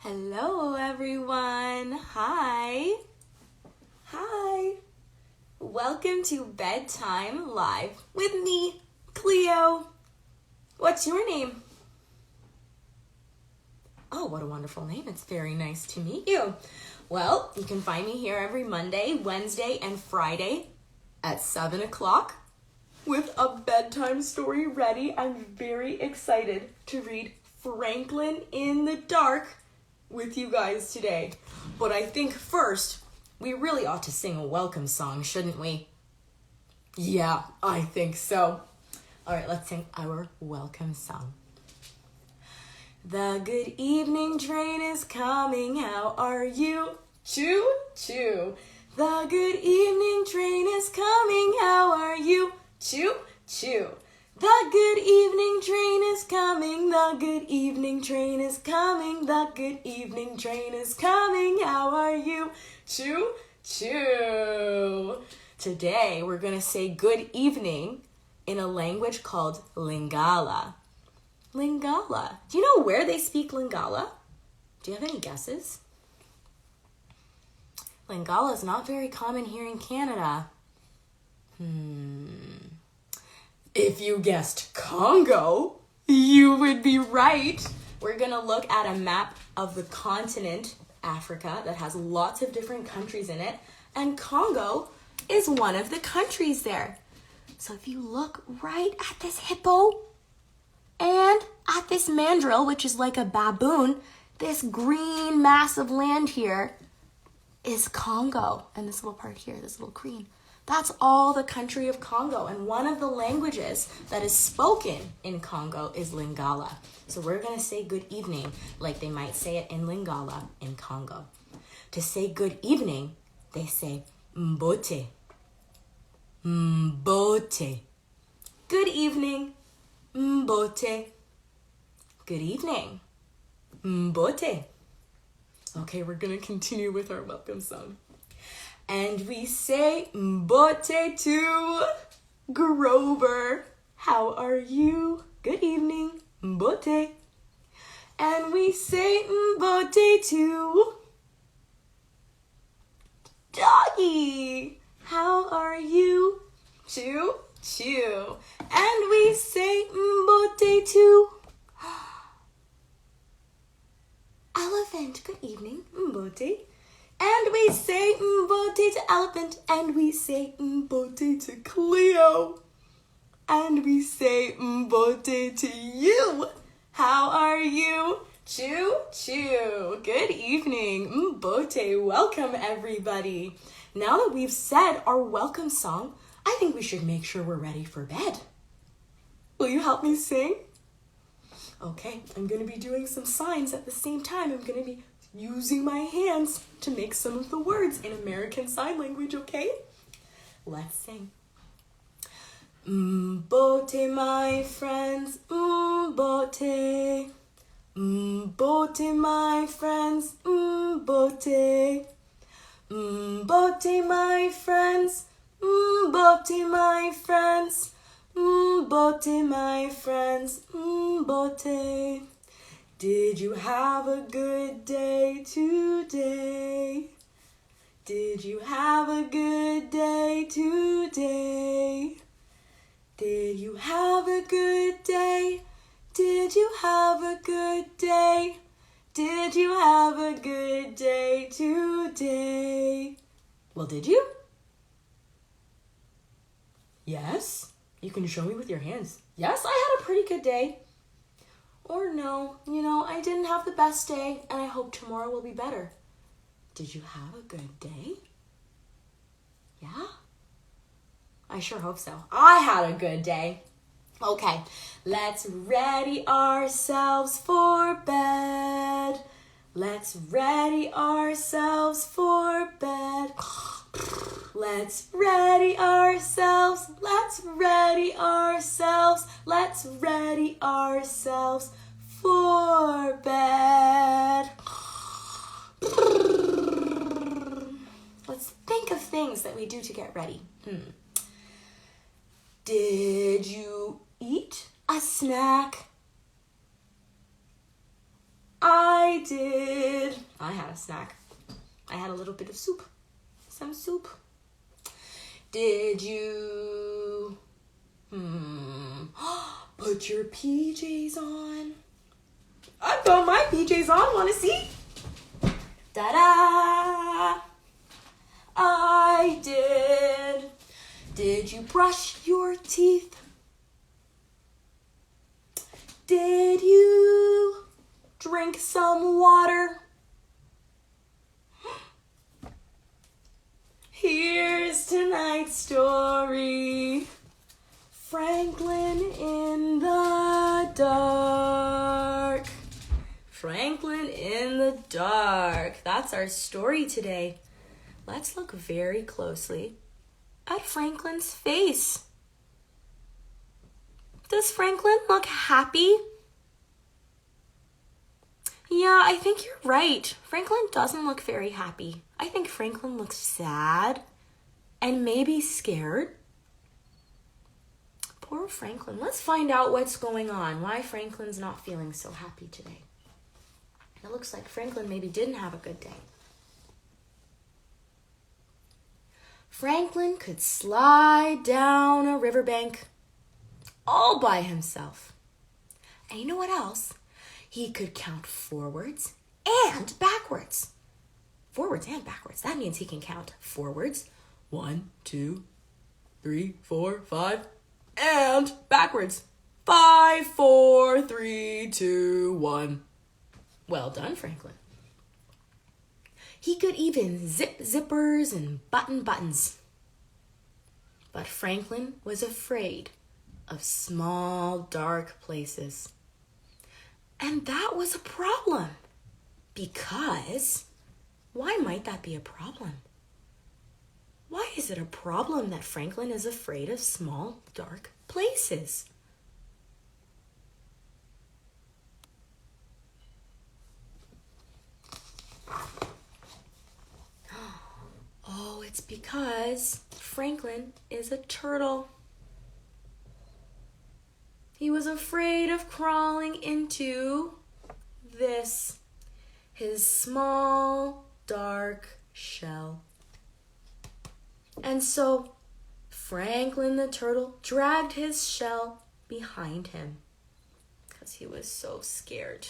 Hello, everyone. Hi. Welcome to Bedtime Live with me, Clio. What's your name? Oh, what a wonderful name. It's very nice to meet you. Well, you can find me here every Monday, Wednesday, and Friday at 7 o'clock with a bedtime story ready. I'm very excited to read Franklin in the Dark with you guys today. But I think first, we really ought to sing a welcome song, shouldn't we? Yeah, I think so. All right, let's sing our welcome song. The good evening train is coming, how are you? Choo, choo. The good evening train is coming, how are you? Choo, choo. The good evening train is coming, the good evening train is coming, the good evening train is coming, how are you? Choo, choo. Today we're going to say good evening in a language called Lingala. Lingala. Do you know where they speak Lingala? Do you have any guesses? Lingala is not very common here in Canada. If you guessed Congo, you would be right. We're going to look at a map of the continent, Africa, that has lots of different countries in it. And Congo is one of the countries there. So if you look right at this hippo and at this mandrill, which is like a baboon, this green mass of land here is Congo. And this little part here, this little green. That's all the country of Congo. And one of the languages that is spoken in Congo is Lingala. So we're going to say good evening like they might say it in Lingala in Congo. To say good evening, they say Mbote. Mbote. Good evening, Mbote. Good evening, Mbote. Okay, we're going to continue with our welcome song. And we say Mbote to Grover. How are you? Good evening, Mbote. And we say Mbote to Doggy. How are you? Choo, choo. And we say Mbote to Elephant. Good evening, Mbote. And we say Mbote to Elephant. And we say Mbote to Clio. And we say Mbote to you. How are you? Choo, choo. Good evening, Mbote. Welcome, everybody. Now that we've said our welcome song, I think we should make sure we're ready for bed. Will you help me sing? Okay, I'm going to be doing some signs at the same time. I'm going to be using my hands to make some of the words in American Sign Language, okay? Let's sing. Mbote, my friends, Mbote. Mbote, my friends, Mbote. Mbote, my friends, Mbote, my friends, Mbote, my friends, Mbote. Did you have a good day today? Did you have a good day today? Did you have a good day? Did you have a good day? Did you have a good day today? Well, did you? Yes? You can show me with your hands. Yes, I had a pretty good day. Or no, I didn't have the best day, and I hope tomorrow will be better. Did you have a good day? Yeah? I sure hope so. I had a good day. Okay, let's ready ourselves for bed. Let's ready ourselves for bed. Let's ready ourselves. Let's ready ourselves. Let's ready ourselves for bed. Let's think of things that we do to get ready. Did you eat a snack? I did. I had a snack. I had a little bit of soup. Some soup. Did you put your PJs on? I've got my PJs on. Want to see? Ta-da! I did. Did you brush your teeth? Did you drink some water? Here's tonight's story. Franklin in the dark. Franklin in the dark. That's our story today. Let's look very closely at Franklin's face. Does Franklin look happy? Yeah, I think you're right. Franklin doesn't look very happy. I think Franklin looks sad and maybe scared. Poor Franklin. Let's find out what's going on. Why Franklin's not feeling so happy today. It looks like Franklin maybe didn't have a good day. Franklin could slide down a riverbank all by himself. And you know what else? He could count forwards and backwards. Forwards and backwards. That means he can count forwards. 1, 2, 3, 4, 5. And backwards. 5, 4, 3, 2, 1. Well done, Franklin. He could even zip zippers and button buttons. But Franklin was afraid of small, dark places. And that was a problem. Because, why might that be a problem? Why is it a problem that Franklin is afraid of small, dark places? Oh, it's because Franklin is a turtle. He was afraid of crawling into this, his small, dark shell. And so Franklin the turtle dragged his shell behind him because he was so scared.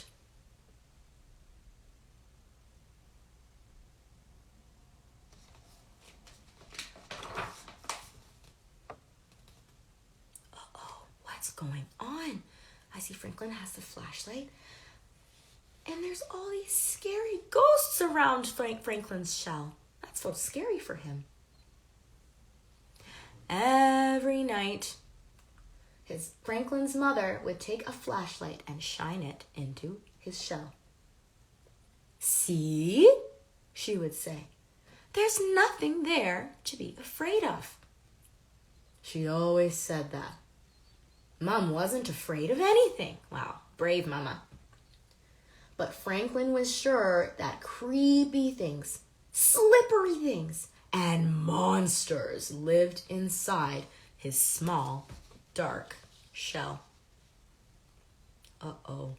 What's going on? I see Franklin has the flashlight. And there's all these scary ghosts around Franklin's shell. That's so scary for him. Every night, Franklin's mother would take a flashlight and shine it into his shell. See? She would say. There's nothing there to be afraid of. She always said that. Mom wasn't afraid of anything. Wow, brave Mama. But Franklin was sure that creepy things, slippery things, and monsters lived inside his small, dark shell. Uh-oh.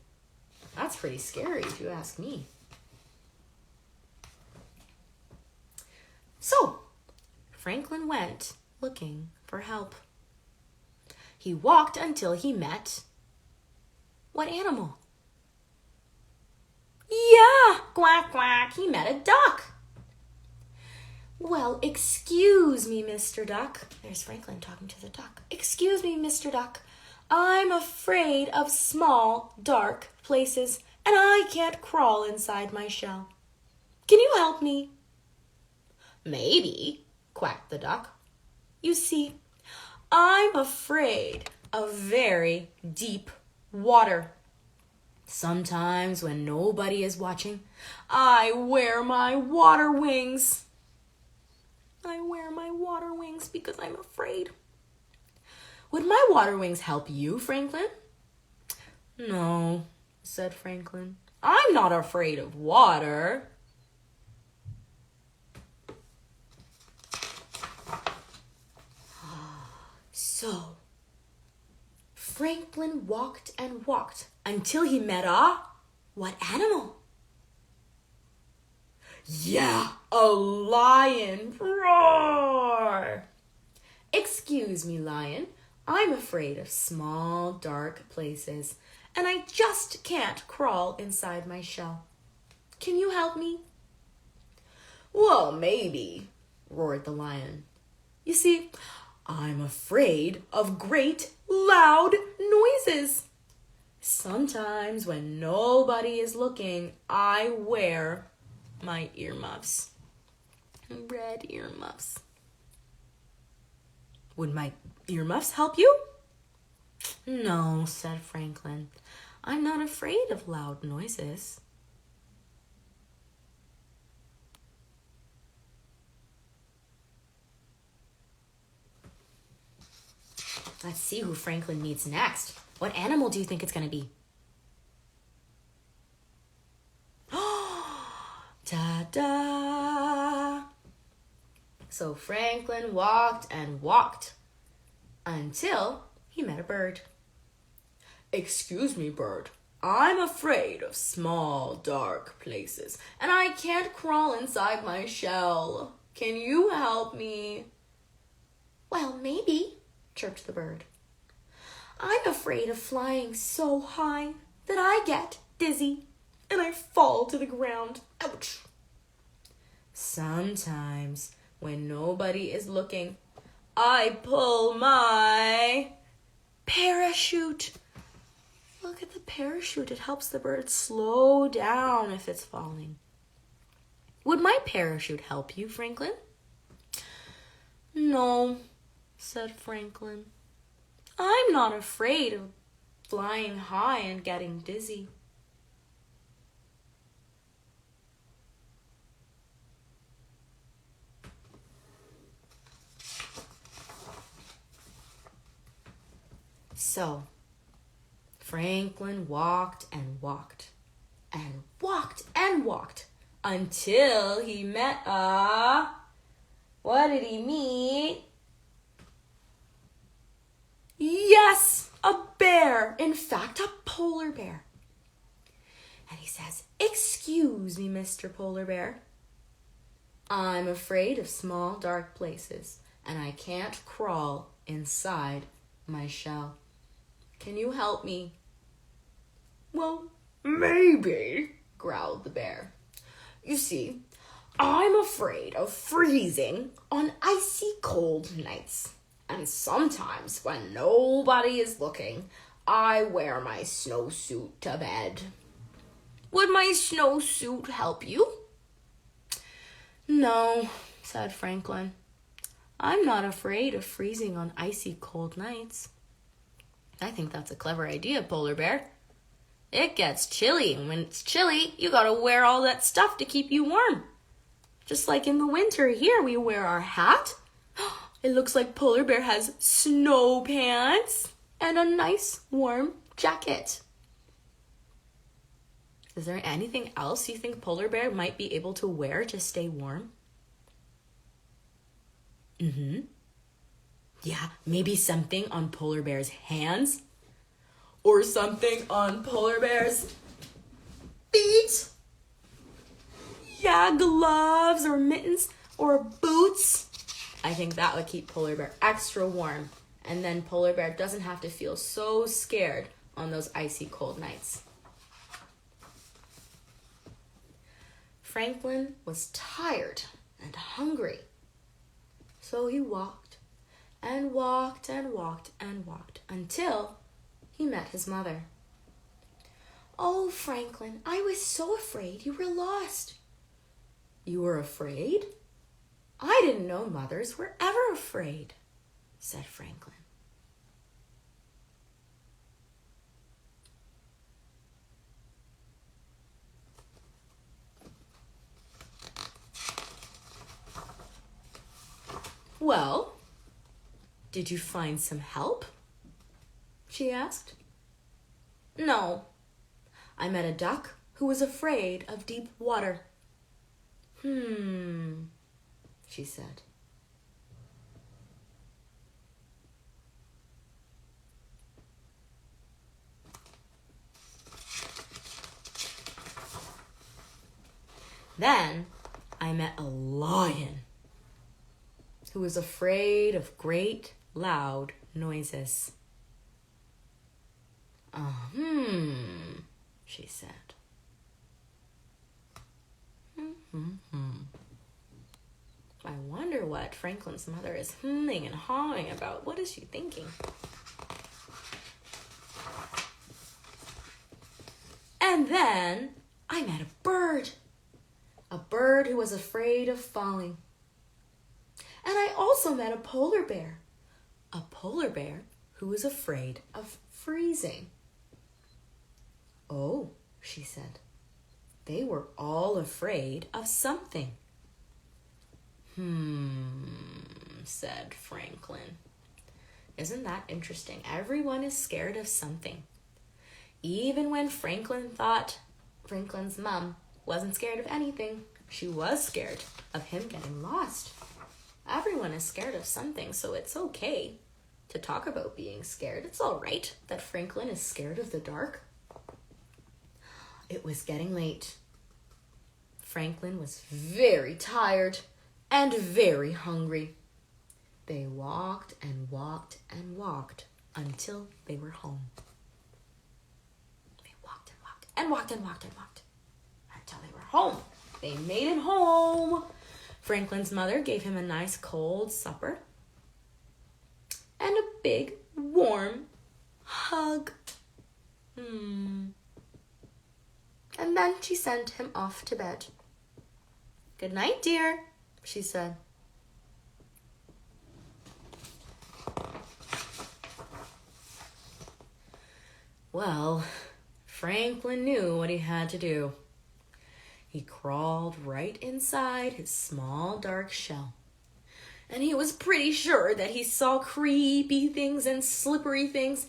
That's pretty scary if you ask me. So, Franklin went looking for help. He walked until he met what animal? Yeah, quack, quack, he met a duck. Well, excuse me, Mr. Duck. There's Franklin talking to the duck. Excuse me, Mr. Duck. I'm afraid of small, dark places, and I can't crawl inside my shell. Can you help me? Maybe, quacked the duck. You see, I'm afraid of very deep water. Sometimes when nobody is watching, I wear my water wings. I wear my water wings because I'm afraid. Would my water wings help you, Franklin? No, said Franklin. I'm not afraid of water. So, Franklin walked and walked until he met what animal? Yeah, a lion. Roar! Excuse me, lion. I'm afraid of small, dark places, and I just can't crawl inside my shell. Can you help me? Well, maybe, roared the lion. You see, I'm afraid of great, loud noises. Sometimes when nobody is looking, I wear my earmuffs. Red earmuffs. Would my earmuffs help you? No, said Franklin. I'm not afraid of loud noises. Let's see who Franklin meets next. What animal do you think it's going to be? Ta-da! So Franklin walked and walked until he met a bird. Excuse me, bird. I'm afraid of small, dark places, and I can't crawl inside my shell. Can you help me? Well, maybe, chirped the bird. I'm afraid of flying so high that I get dizzy and I fall to the ground. Ouch! Sometimes, when nobody is looking, I pull my parachute. Look at the parachute. It helps the bird slow down if it's falling. Would my parachute help you, Franklin? No, said Franklin. I'm not afraid of flying high and getting dizzy. So, Franklin walked and walked and walked and walked until he met what did he meet? Yes, a bear. In fact, a polar bear. And he says, "Excuse me, Mr. Polar Bear. I'm afraid of small, dark places, and I can't crawl inside my shell. Can you help me?" Well, maybe, growled the bear. You see, I'm afraid of freezing on icy cold nights. And sometimes when nobody is looking, I wear my snowsuit to bed. Would my snowsuit help you? No, said Franklin. I'm not afraid of freezing on icy cold nights. I think that's a clever idea, Polar Bear. It gets chilly, and when it's chilly, you gotta wear all that stuff to keep you warm. Just like in the winter here, we wear our hat. It looks like Polar Bear has snow pants and a nice warm jacket. Is there anything else you think Polar Bear might be able to wear to stay warm? Yeah, maybe something on Polar Bear's hands or something on Polar Bear's feet. Yeah, gloves or mittens or boots. I think that would keep Polar Bear extra warm, and then Polar Bear doesn't have to feel so scared on those icy cold nights. Franklin was tired and hungry, so he walked and walked and walked and walked until he met his mother. Oh, Franklin, I was so afraid you were lost. You were afraid? I didn't know mothers were ever afraid, said Franklin. Well, did you find some help? She asked. No, I met a duck who was afraid of deep water. She said. Then I met a lion who was afraid of great, loud noises. She said. I wonder what Franklin's mother is humming and hawing about. What is she thinking? And then I met a bird who was afraid of falling. And I also met a polar bear who was afraid of freezing. Oh, she said, they were all afraid of something. Said Franklin. Isn't that interesting? Everyone is scared of something. Even when Franklin thought Franklin's mom wasn't scared of anything, she was scared of him getting lost. Everyone is scared of something, so it's okay to talk about being scared. It's all right that Franklin is scared of the dark. It was getting late. Franklin was very tired and very hungry. They walked and walked and walked until they were home. They walked and walked and walked and walked and walked until they were home. They made it home. Franklin's mother gave him a nice cold supper and a big warm hug. And then she sent him off to bed. Good night, dear, she said. Well, Franklin knew what he had to do. He crawled right inside his small dark shell. And he was pretty sure that he saw creepy things and slippery things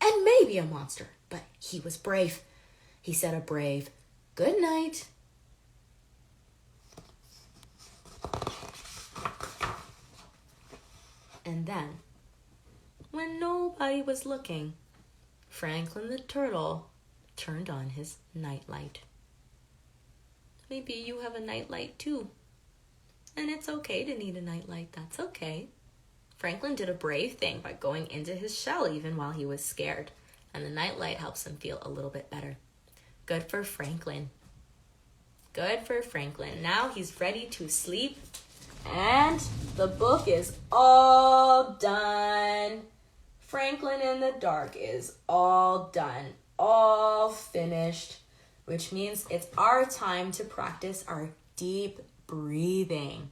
and maybe a monster. But he was brave. He said a brave good night. And then, when nobody was looking, Franklin the turtle turned on his nightlight. Maybe you have a nightlight too. And it's okay to need a nightlight. That's okay. Franklin did a brave thing by going into his shell even while he was scared. And the nightlight helps him feel a little bit better. Good for Franklin. Good for Franklin. Now he's ready to sleep. And the book is all done. Franklin in the Dark is all done. All finished. Which means it's our time to practice our deep breathing.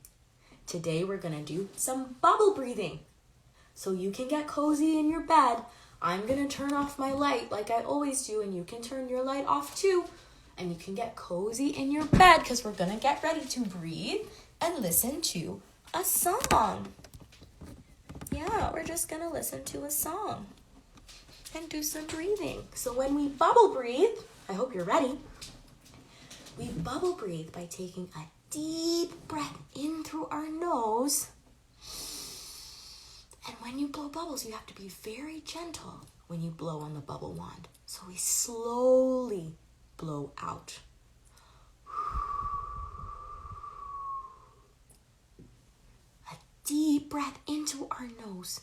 Today we're going to do some bubble breathing. So you can get cozy in your bed. I'm going to turn off my light like I always do, and you can turn your light off too. And you can get cozy in your bed because we're going to get ready to breathe and listen to a song. Yeah, we're just going to listen to a song and do some breathing. So when we bubble breathe, I hope you're ready. We bubble breathe by taking a deep breath in through our nose. And when you blow bubbles, you have to be very gentle when you blow on the bubble wand. So we slowly blow out. A deep breath into our nose.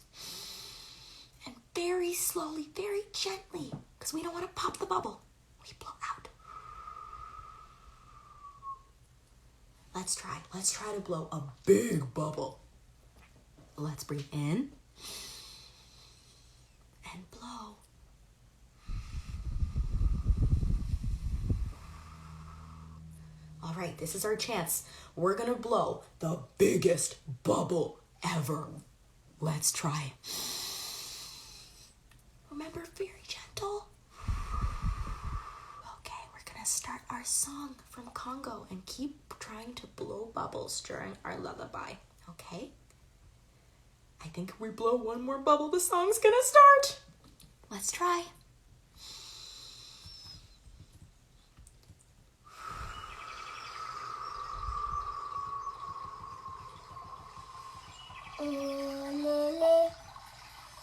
And very slowly, very gently, because we don't want to pop the bubble, we blow out. Let's try. Let's try to blow a big bubble. Let's breathe in and blow. All right, this is our chance. We're going to blow the biggest bubble ever. Let's try. Remember, very gentle. Okay, we're going to start our song from Congo and keep trying to blow bubbles during our lullaby, okay? I think if we blow one more bubble, the song's going to start. Let's try.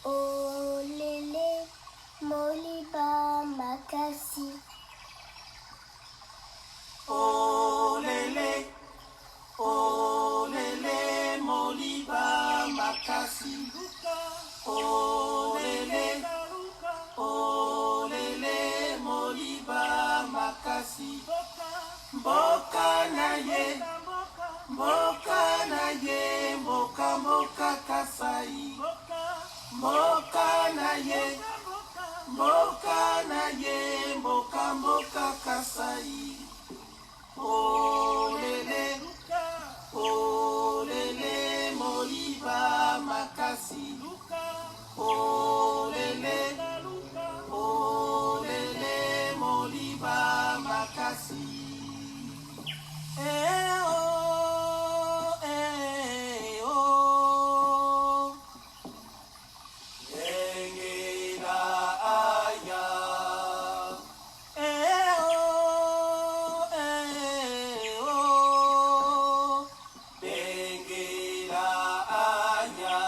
Oh Lele Moliba Makasi. Oh Lele Mboka na ye, mboka na ye, mboka mboka kasai. Mboka na ye, mboka na ye, mboka mboka kasai. Oh lele, oh Lele Moliba Makasi. Oh lele, oh Lele Moliba Makasi. Eh oh, eh oh. Engela aya. Eh oh, eh oh. Engela aya.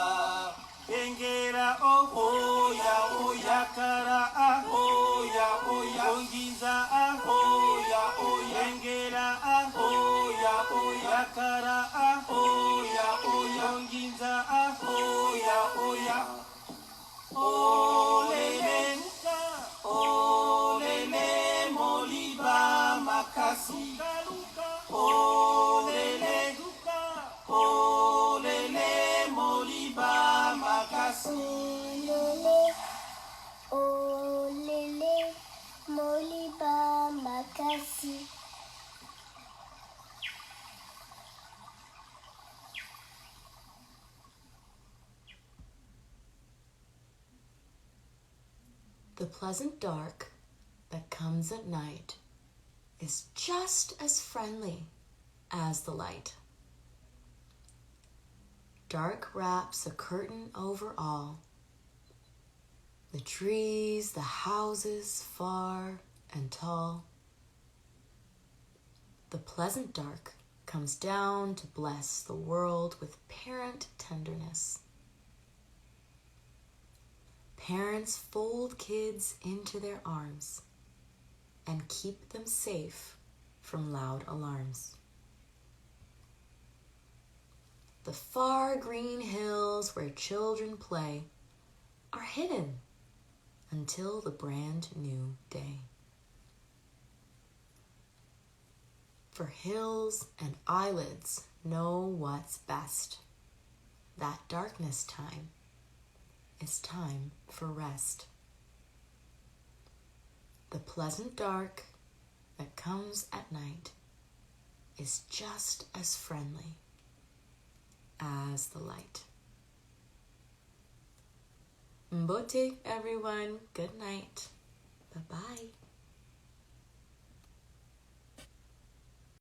Engela oh ya oh ya kara ah oh ya ongiza ah oh ya engela ah oh ya kara ah oh ya ongiza ah oh ya oh lele Moliba Makasi. Oh lele Moliba Makasi. Oh Lele Moliba Makasi. The pleasant dark that comes at night is just as friendly as the light. Dark wraps a curtain over all. The trees, the houses, far and tall. The pleasant dark comes down to bless the world with parent tenderness. Parents fold kids into their arms and keep them safe from loud alarms. The far green hills where children play are hidden until the brand new day. For hills and eyelids know what's best. That darkness time is time for rest. The pleasant dark that comes at night is just as friendly as the light. Mbote, everyone. Good night. Bye-bye.